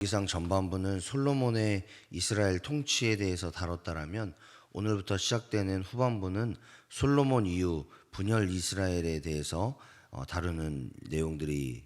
이상 전반부는 솔로몬의 이스라엘 통치에 대해서 다뤘다라면, 오늘부터 시작되는 후반부는 솔로몬 이후 분열 이스라엘에 대해서 다루는 내용들이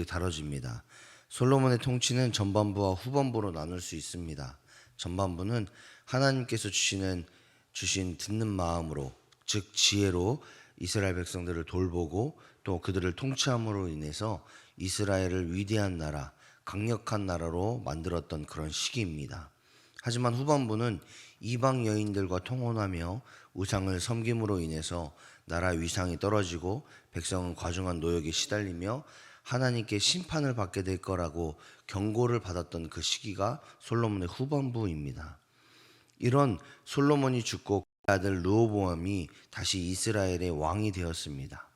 다뤄집니다. 솔로몬의 통치는 전반부와 후반부로 나눌 수 있습니다. 전반부는 하나님께서 주신 듣는 마음으로, 즉 지혜로 이스라엘 백성들을 돌보고 또 그들을 통치함으로 인해서 이스라엘을 위대한 나라, 강력한 나라로 만들었던 그런 시기입니다. 하지만 후반부는 이방 여인들과 통혼하며 우상을 섬김으로 인해서 나라 위상이 떨어지고 백성은 과중한 노역에 시달리며 하나님께 심판을 받게 될 거라고 경고를 받았던 그 시기가 솔로몬의 후반부입니다. 이런 솔로몬이 죽고 그의 아들 르호보암이 다시 이스라엘의 왕이 되었습니다.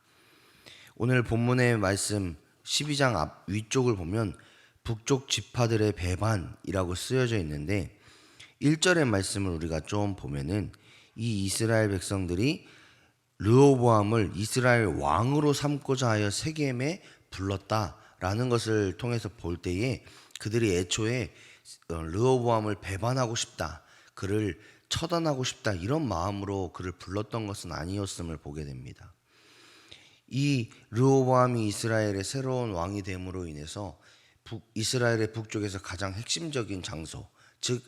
오늘 본문의 말씀 12장 앞 위쪽을 보면 북쪽 지파들의 배반이라고 쓰여져 있는데, 1절의 말씀을 우리가 좀 보면은 이 이스라엘 백성들이 르호보암을 이스라엘 왕으로 삼고자 하여 세겜에 불렀다라는 것을 통해서 볼 때에 그들이 애초에 르호보암을 배반하고 싶다, 그를 처단하고 싶다, 이런 마음으로 그를 불렀던 것은 아니었음을 보게 됩니다. 이 르호보암이 이스라엘의 새로운 왕이 됨으로 인해서 이스라엘의 북쪽에서 가장 핵심적인 장소, 즉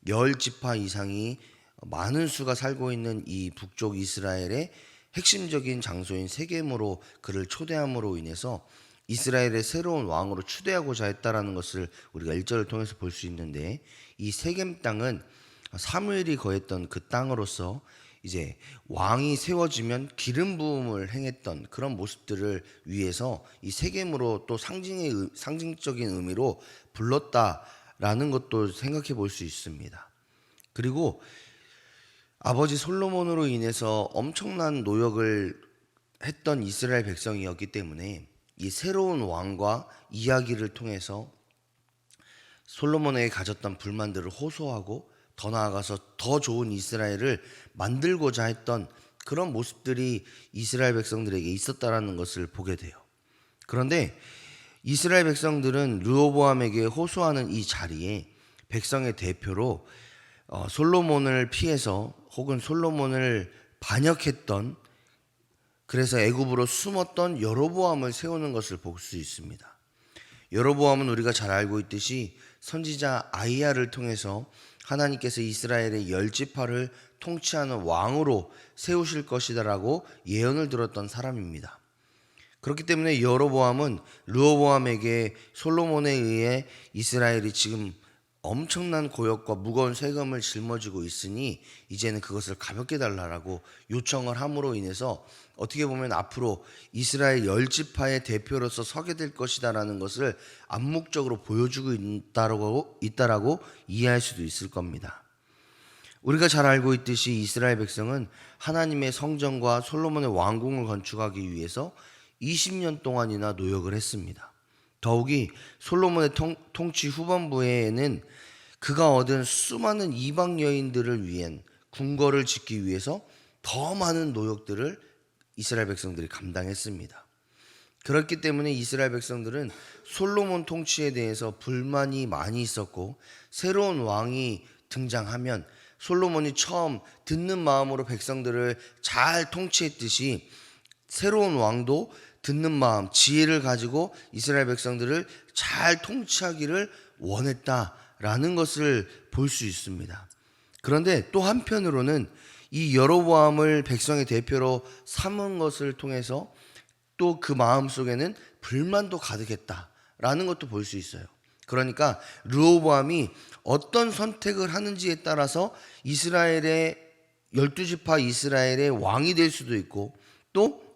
10지파 이상이 많은 수가 살고 있는 이 북쪽 이스라엘의 핵심적인 장소인 세겜으로 그를 초대함으로 인해서 이스라엘의 새로운 왕으로 추대하고자 했다라는 것을 우리가 1절을 통해서 볼 수 있는데, 이 세겜 땅은 사무엘이 거했던 그 땅으로서 이제 왕이 세워지면 기름 부음을 행했던 그런 모습들을 위해서 이 세겜으로 또 상징적인 의미로 불렀다라는 것도 생각해 볼 수 있습니다. 그리고 아버지 솔로몬으로 인해서 엄청난 노역을 했던 이스라엘 백성이었기 때문에 이 새로운 왕과 이야기를 통해서 솔로몬에게 가졌던 불만들을 호소하고 더 나아가서 더 좋은 이스라엘을 만들고자 했던 그런 모습들이 이스라엘 백성들에게 있었다라는 것을 보게 돼요. 그런데 이스라엘 백성들은 르호보암에게 호소하는 이 자리에 백성의 대표로 솔로몬을 피해서 혹은 솔로몬을 반역했던, 그래서 애굽으로 숨었던 여로보암을 세우는 것을 볼 수 있습니다. 여로보암은 우리가 잘 알고 있듯이 선지자 아히야를 통해서 하나님께서 이스라엘의 10지파를 통치하는 왕으로 세우실 것이다라고 예언을 들었던 사람입니다. 그렇기 때문에 여로보암은 르호보암에게 솔로몬에 의해 이스라엘이 지금 엄청난 고역과 무거운 세금을 짊어지고 있으니 이제는 그것을 가볍게 달라라고 요청을 함으로 인해서 어떻게 보면 앞으로 이스라엘 10지파의 대표로서 서게 될 것이다라는 것을 암묵적으로 보여주고 있다라고 이해할 수도 있을 겁니다. 우리가 잘 알고 있듯이 이스라엘 백성은 하나님의 성전과 솔로몬의 왕궁을 건축하기 위해서 20년 동안이나 노역을 했습니다. 더욱이 솔로몬의 통치 후반부에는 그가 얻은 수많은 이방 여인들을 위한 궁궐을 짓기 위해서 더 많은 노역들을 이스라엘 백성들이 감당했습니다. 그렇기 때문에 이스라엘 백성들은 솔로몬 통치에 대해서 불만이 많이 있었고, 새로운 왕이 등장하면 솔로몬이 처음 듣는 마음으로 백성들을 잘 통치했듯이 새로운 왕도 듣는 마음, 지혜를 가지고 이스라엘 백성들을 잘 통치하기를 원했다라는 것을 볼 수 있습니다. 그런데 또 한편으로는 이 여로보암을 백성의 대표로 삼은 것을 통해서 또 그 마음 속에는 불만도 가득했다라는 것도 볼 수 있어요. 그러니까 르호보암이 어떤 선택을 하는지에 따라서 이스라엘의 12지파 이스라엘의 왕이 될 수도 있고, 또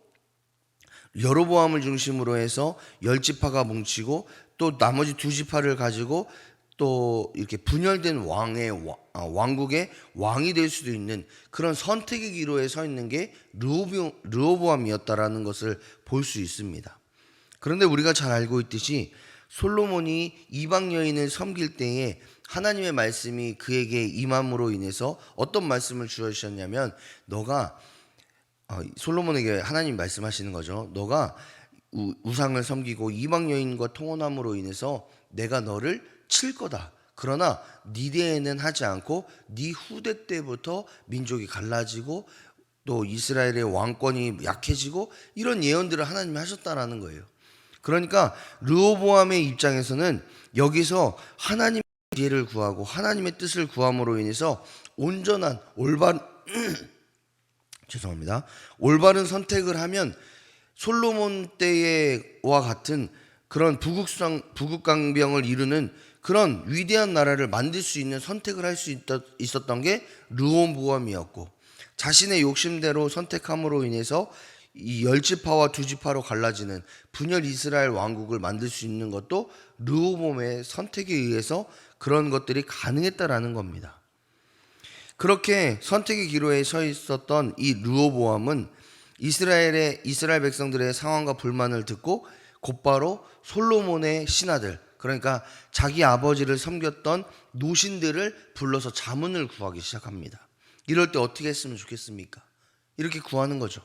여로보암을 중심으로 해서 10지파가 뭉치고 또 나머지 2지파를 가지고 또 이렇게 분열된 왕국의 왕이 될 수도 있는 그런 선택의 기로에 서 있는 게 르호보암이었다라는 것을 볼 수 있습니다. 그런데 우리가 잘 알고 있듯이 솔로몬이 이방 여인을 섬길 때에 하나님의 말씀이 그에게 임함으로 인해서 어떤 말씀을 주셨냐면, 솔로몬에게 하나님 말씀하시는 거죠. 너가 우상을 섬기고 이방 여인과 통혼함으로 인해서 내가 너를 칠 거다. 그러나 네 대에는 하지 않고 네 후대 때부터 민족이 갈라지고 또 이스라엘의 왕권이 약해지고 이런 예언들을 하나님이 하셨다라는 거예요. 그러니까 르호보암의 입장에서는 여기서 하나님의 지혜를 구하고 하나님의 뜻을 구함으로 인해서 온전한 올바른 선택을 하면 솔로몬 때와 같은 그런 부국강병을 이루는 그런 위대한 나라를 만들 수 있는 선택을 할 수 있었던 게 르호보암이었고, 자신의 욕심대로 선택함으로 인해서 이 10지파와 2지파로 갈라지는 분열 이스라엘 왕국을 만들 수 있는 것도 르호보암의 선택에 의해서 그런 것들이 가능했다라는 겁니다. 그렇게 선택의 기로에 서 있었던 이 르호보암은 이스라엘 백성들의 상황과 불만을 듣고 곧바로 솔로몬의 신하들, 그러니까 자기 아버지를 섬겼던 노신들을 불러서 자문을 구하기 시작합니다. 이럴 때 어떻게 했으면 좋겠습니까? 이렇게 구하는 거죠.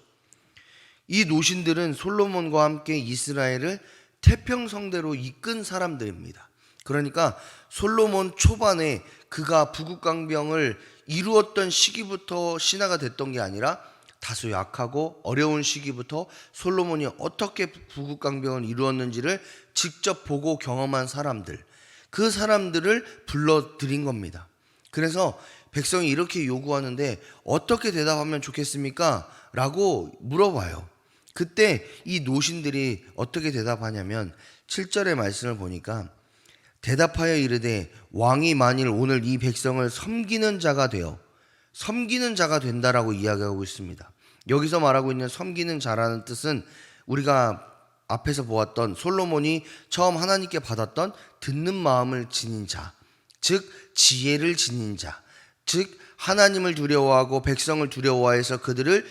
이 노신들은 솔로몬과 함께 이스라엘을 태평성대로 이끈 사람들입니다. 그러니까 솔로몬 초반에 그가 부국강병을 이루었던 시기부터 신하가 됐던 게 아니라 다소 약하고 어려운 시기부터 솔로몬이 어떻게 부국강병을 이루었는지를 직접 보고 경험한 사람들, 그 사람들을 불러들인 겁니다. 그래서 백성이 이렇게 요구하는데 어떻게 대답하면 좋겠습니까? 라고 물어봐요. 그때 이 노신들이 어떻게 대답하냐면 7절의 말씀을 보니까 대답하여 이르되 왕이 만일 오늘 이 백성을 섬기는 자가 된다라고 이야기하고 있습니다. 여기서 말하고 있는 섬기는 자라는 뜻은 우리가 앞에서 보았던 솔로몬이 처음 하나님께 받았던 듣는 마음을 지닌 자, 즉 지혜를 지닌 자, 즉 하나님을 두려워하고 백성을 두려워해서 그들을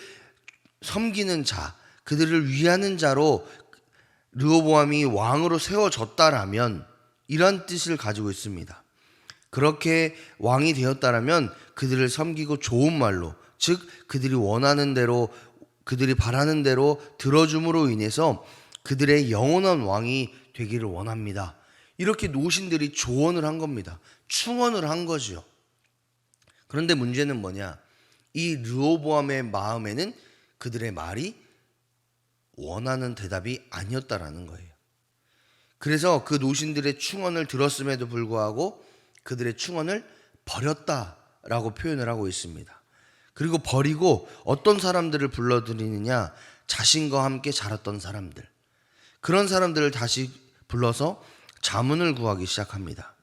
섬기는 자, 그들을 위하는 자로 르호보암이 왕으로 세워졌다라면 이런 뜻을 가지고 있습니다. 그렇게 왕이 되었다라면 그들을 섬기고 좋은 말로, 즉 그들이 원하는 대로, 그들이 바라는 대로 들어줌으로 인해서 그들의 영원한 왕이 되기를 원합니다. 이렇게 노신들이 조언을 한 겁니다. 충언을 한 거죠. 그런데 문제는 뭐냐? 이 르호보암의 마음에는 그들의 말이 원하는 대답이 아니었다라는 거예요. 그래서 그 노신들의 충언을 들었음에도 불구하고 그들의 충언을 버렸다라고 표현을 하고 있습니다. 그리고 버리고 어떤 사람들을 불러들이느냐? 자신과 함께 자랐던 사람들, 그런 사람들을 다시 불러서 자문을 구하기 시작합니다.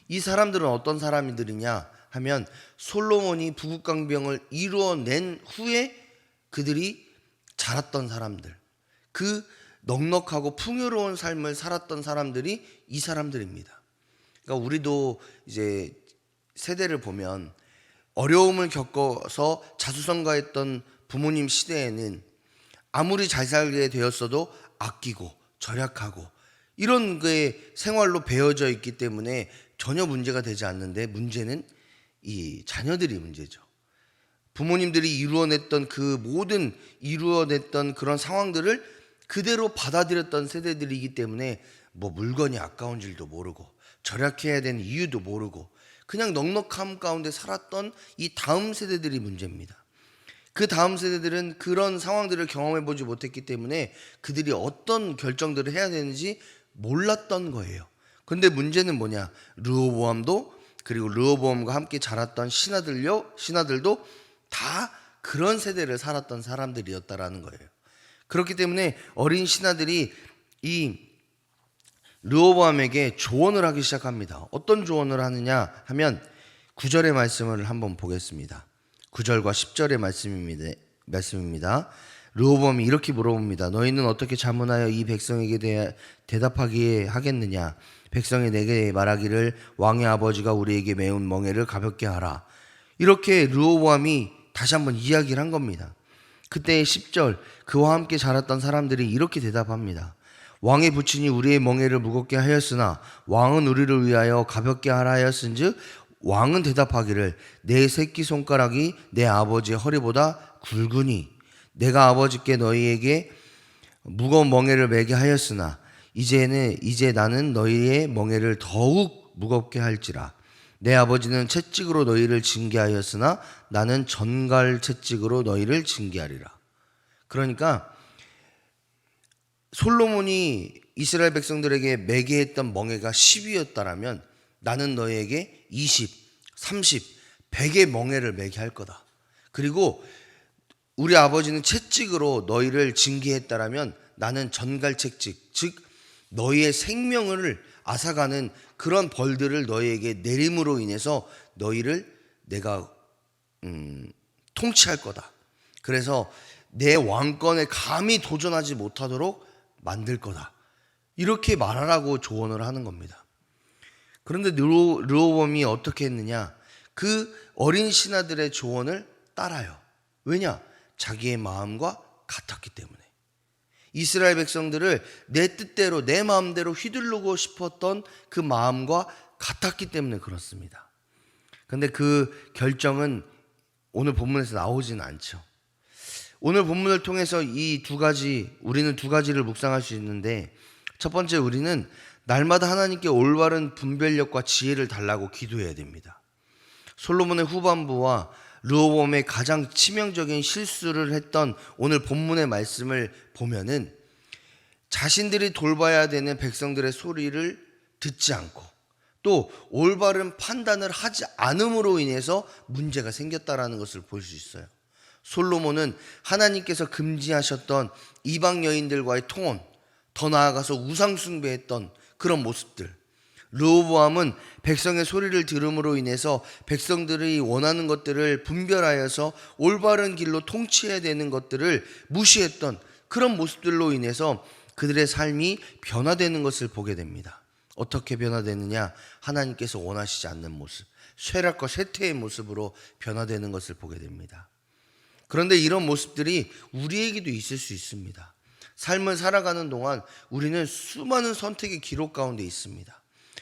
이 사람들은 어떤 사람들이냐 하면 솔로몬이 부국강병을 이루어낸 후에 그들이 자랐던 사람들, 그 넉넉하고 풍요로운 삶을 살았던 사람들이 이 사람들입니다. 그러니까 우리도 이제 세대를 보면 어려움을 겪어서 자수성가했던 부모님 시대에는 아무리 잘 살게 되었어도 아끼고 절약하고 이런 게 생활로 배어져 있기 때문에 전혀 문제가 되지 않는데, 문제는 이 자녀들이 문제죠. 부모님들이 이루어냈던 그런 상황들을 그대로 받아들였던 세대들이기 때문에 뭐 물건이 아까운 줄도 모르고 절약해야 되는 이유도 모르고 그냥 넉넉함 가운데 살았던 이 다음 세대들이 문제입니다. 그 다음 세대들은 그런 상황들을 경험해 보지 못했기 때문에 그들이 어떤 결정들을 해야 되는지 몰랐던 거예요. 그런데 문제는 뭐냐? 르호보암도, 그리고 르호보암과 함께 자랐던 신하들도 다 그런 세대를 살았던 사람들이었다라는 거예요. 그렇기 때문에 어린 신하들이 이 르호보암에게 조언을 하기 시작합니다. 어떤 조언을 하느냐 하면 9절의 말씀을 한번 보겠습니다. 9절과 10절의 말씀입니다. 르호보암이 이렇게 물어봅니다. 너희는 어떻게 자문하여 이 백성에게 대답하기에 하겠느냐? 백성이 내게 말하기를 왕의 아버지가 우리에게 메운 멍에를 가볍게 하라. 이렇게 르호보암이 다시 한번 이야기를 한 겁니다. 그때 10절, 그와 함께 자랐던 사람들이 이렇게 대답합니다. 왕의 부친이 우리의 멍에를 무겁게 하였으나 왕은 우리를 위하여 가볍게 하라 하였은즉 왕은 대답하기를 내 새끼손가락이 내 아버지의 허리보다 굵으니 내가 아버지께 너희에게 무거운 멍에를 매게 하였으나 이제 나는 너희의 멍에를 더욱 무겁게 할지라. 내 아버지는 채찍으로 너희를 징계하였으나 나는 전갈 채찍으로 너희를 징계하리라. 그러니까 솔로몬이 이스라엘 백성들에게 매게 했던 멍에가 10이었다라면 나는 너희에게 20, 30, 100의 멍에를 매게 할 거다. 그리고 우리 아버지는 채찍으로 너희를 징계했다라면 나는 전갈 채찍, 즉 너희의 생명을 앗아가는 그런 벌들을 너희에게 내림으로 인해서 너희를 내가 통치할 거다. 그래서 내 왕권에 감히 도전하지 못하도록 만들 거다. 이렇게 말하라고 조언을 하는 겁니다. 그런데 르호보암이 어떻게 했느냐? 그 어린 신하들의 조언을 따라요. 왜냐? 자기의 마음과 같았기 때문에. 이스라엘 백성들을 내 뜻대로 내 마음대로 휘두르고 싶었던 그 마음과 같았기 때문에 그렇습니다. 그런데 그 결정은 오늘 본문에서 나오지는 않죠. 오늘 본문을 통해서 우리는 두 가지를 묵상할 수 있는데, 첫 번째, 우리는 날마다 하나님께 올바른 분별력과 지혜를 달라고 기도해야 됩니다. 솔로몬의 후반부와 르호보암의 가장 치명적인 실수를 했던 오늘 본문의 말씀을 보면은 자신들이 돌봐야 되는 백성들의 소리를 듣지 않고 또 올바른 판단을 하지 않음으로 인해서 문제가 생겼다라는 것을 볼 수 있어요. 솔로몬은 하나님께서 금지하셨던 이방 여인들과의 통혼, 더 나아가서 우상 숭배했던 그런 모습들, 르호보암은 백성의 소리를 들음으로 인해서 백성들이 원하는 것들을 분별하여서 올바른 길로 통치해야 되는 것들을 무시했던 그런 모습들로 인해서 그들의 삶이 변화되는 것을 보게 됩니다. 어떻게 변화되느냐? 하나님께서 원하시지 않는 모습, 쇠락과 쇠퇴의 모습으로 변화되는 것을 보게 됩니다. 그런데 이런 모습들이 우리에게도 있을 수 있습니다. 삶을 살아가는 동안 우리는 수많은 선택의 기록 가운데 있습니다.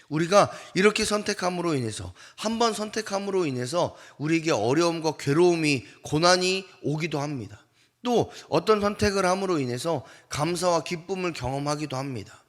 우리가 이렇게 선택함으로 인해서, 한 번 선택함으로 인해서 우리에게 어려움과 괴로움이, 고난이 오기도 합니다. 또 어떤 선택을 함으로 인해서 감사와 기쁨을 경험하기도 합니다.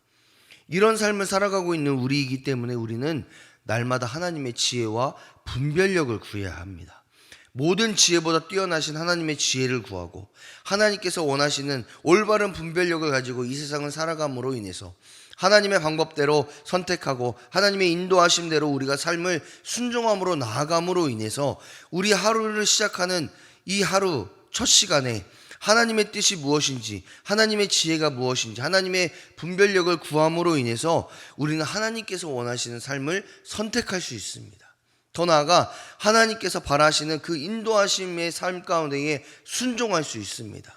이런 삶을 살아가고 있는 우리이기 때문에 우리는 날마다 하나님의 지혜와 분별력을 구해야 합니다. 모든 지혜보다 뛰어나신 하나님의 지혜를 구하고 하나님께서 원하시는 올바른 분별력을 가지고 이 세상을 살아감으로 인해서 하나님의 방법대로 선택하고 하나님의 인도하심대로 우리가 삶을 순종함으로 나아감으로 인해서 우리 하루를 시작하는 이 하루 첫 시간에 하나님의 뜻이 무엇인지, 하나님의 지혜가 무엇인지, 하나님의 분별력을 구함으로 인해서 우리는 하나님께서 원하시는 삶을 선택할 수 있습니다. 더 나아가 하나님께서 바라시는 그 인도하심의 삶 가운데에 순종할 수 있습니다.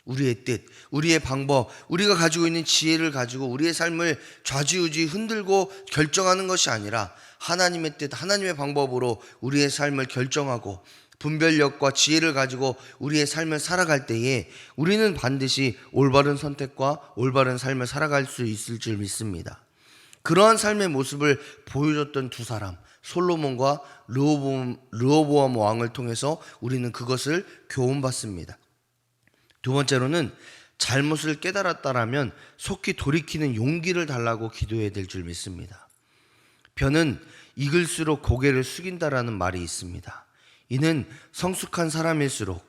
우리의 뜻, 우리의 방법, 우리가 가지고 있는 지혜를 가지고 우리의 삶을 좌지우지 흔들고 결정하는 것이 아니라 하나님의 뜻, 하나님의 방법으로 우리의 삶을 결정하고 분별력과 지혜를 가지고 우리의 삶을 살아갈 때에 우리는 반드시 올바른 선택과 올바른 삶을 살아갈 수 있을 줄 믿습니다. 그러한 삶의 모습을 보여줬던 두 사람, 솔로몬과 르호보암 왕을 통해서 우리는 그것을 교훈받습니다. 두 번째로는 잘못을 깨달았다라면 속히 돌이키는 용기를 달라고 기도해야 될 줄 믿습니다. 벼는 익을수록 고개를 숙인다라는 말이 있습니다. 이는 성숙한 사람일수록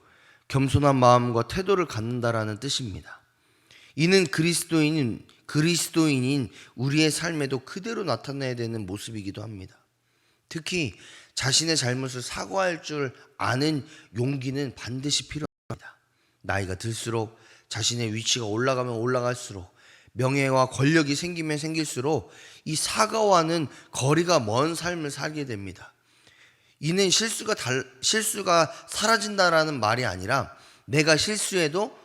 겸손한 마음과 태도를 갖는다라는 뜻입니다. 이는 그리스도인인 우리의 삶에도 그대로 나타나야 되는 모습이기도 합니다. 특히 자신의 잘못을 사과할 줄 아는 용기는 반드시 필요합니다. 나이가 들수록 자신의 위치가 올라가면 올라갈수록 명예와 권력이 생기면 생길수록 이 사과와는 거리가 먼 삶을 살게 됩니다. 이는 실수가 사라진다라는 말이 아니라 내가 실수해도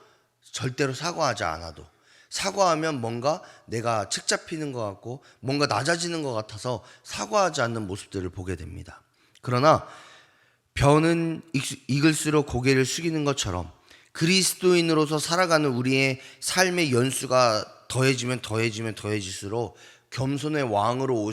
절대로 사과하지 않아도, 사과하면 뭔가 내가 책 잡히는 것 같고 뭔가 낮아지는 것 같아서 사과하지 않는 모습들을 보게 됩니다. 그러나 벼는 익을수록 고개를 숙이는 것처럼 그리스도인으로서 살아가는 우리의 삶의 연수가 더해질수록 겸손의 왕으로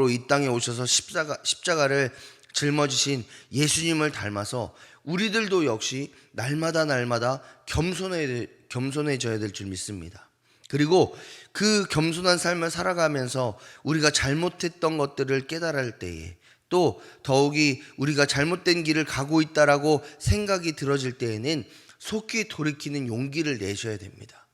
이 땅에 오셔서 십자가를 짊어지신 예수님을 닮아서 우리들도 역시 날마다 겸손해져야 될 줄 믿습니다. 그리고 그 겸손한 삶을 살아가면서 우리가 잘못했던 것들을 깨달을 때에, 또 더욱이 우리가 잘못된 길을 가고 있다라고 생각이 들어질 때에는 속히 돌이키는 용기를 내셔야 됩니다.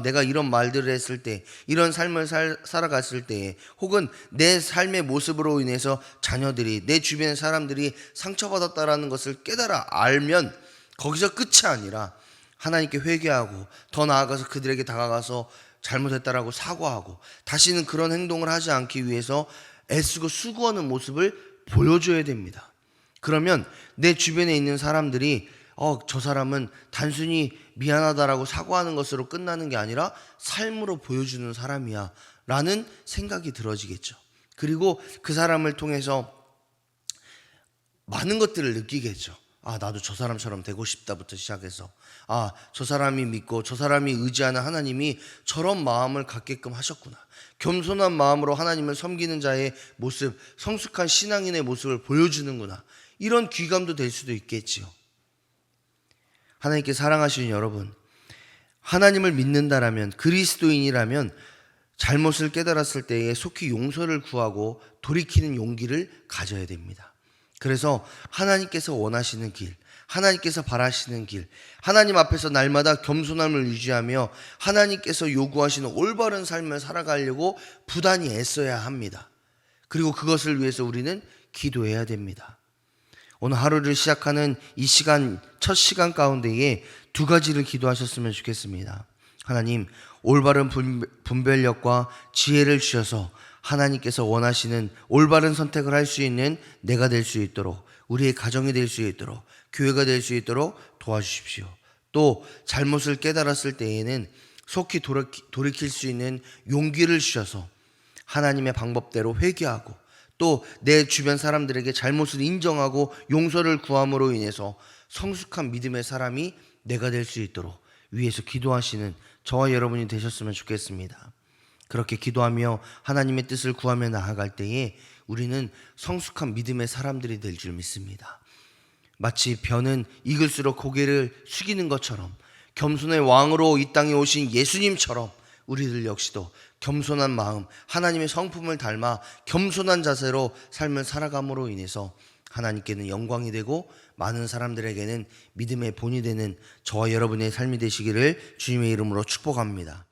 내가 이런 말들을 했을 때, 이런 삶을 살아갔을 때에, 혹은 내 삶의 모습으로 인해서 자녀들이, 내 주변의 사람들이 상처받았다라는 것을 깨달아 알면 거기서 끝이 아니라 하나님께 회개하고, 더 나아가서 그들에게 다가가서 잘못했다라고 사과하고, 다시는 그런 행동을 하지 않기 위해서 애쓰고 수고하는 모습을 보여줘야 됩니다. 그러면 내 주변에 있는 사람들이 저 사람은 단순히 미안하다라고 사과하는 것으로 끝나는 게 아니라 삶으로 보여주는 사람이야 라는 생각이 들어지겠죠. 그리고 그 사람을 통해서 많은 것들을 느끼겠죠. 나도 저 사람처럼 되고 싶다부터 시작해서, 저 사람이 믿고 저 사람이 의지하는 하나님이 저런 마음을 갖게끔 하셨구나, 겸손한 마음으로 하나님을 섬기는 자의 모습, 성숙한 신앙인의 모습을 보여주는구나, 이런 귀감도 될 수도 있겠지요. 하나님께 사랑하시는 여러분, 하나님을 믿는다라면, 그리스도인이라면 잘못을 깨달았을 때에 속히 용서를 구하고 돌이키는 용기를 가져야 됩니다. 그래서 하나님께서 원하시는 길, 하나님께서 바라시는 길, 하나님 앞에서 날마다 겸손함을 유지하며 하나님께서 요구하시는 올바른 삶을 살아가려고 부단히 애써야 합니다. 그리고 그것을 위해서 우리는 기도해야 됩니다. 오늘 하루를 시작하는 이 시간, 첫 시간 가운데에 두 가지를 기도하셨으면 좋겠습니다. 하나님, 올바른 분별력과 지혜를 주셔서 하나님께서 원하시는 올바른 선택을 할 수 있는 내가 될 수 있도록, 우리의 가정이 될 수 있도록, 교회가 될 수 있도록 도와주십시오. 또 잘못을 깨달았을 때에는 속히 돌이킬 수 있는 용기를 주셔서 하나님의 방법대로 회개하고, 또 내 주변 사람들에게 잘못을 인정하고 용서를 구함으로 인해서 성숙한 믿음의 사람이 내가 될 수 있도록 위에서 기도하시는 저와 여러분이 되셨으면 좋겠습니다. 그렇게 기도하며 하나님의 뜻을 구하며 나아갈 때에 우리는 성숙한 믿음의 사람들이 될 줄 믿습니다. 마치 벼는 익을수록 고개를 숙이는 것처럼, 겸손의 왕으로 이 땅에 오신 예수님처럼 우리들 역시도 겸손한 마음, 하나님의 성품을 닮아 겸손한 자세로 삶을 살아감으로 인해서 하나님께는 영광이 되고 많은 사람들에게는 믿음의 본이 되는 저와 여러분의 삶이 되시기를 주님의 이름으로 축복합니다.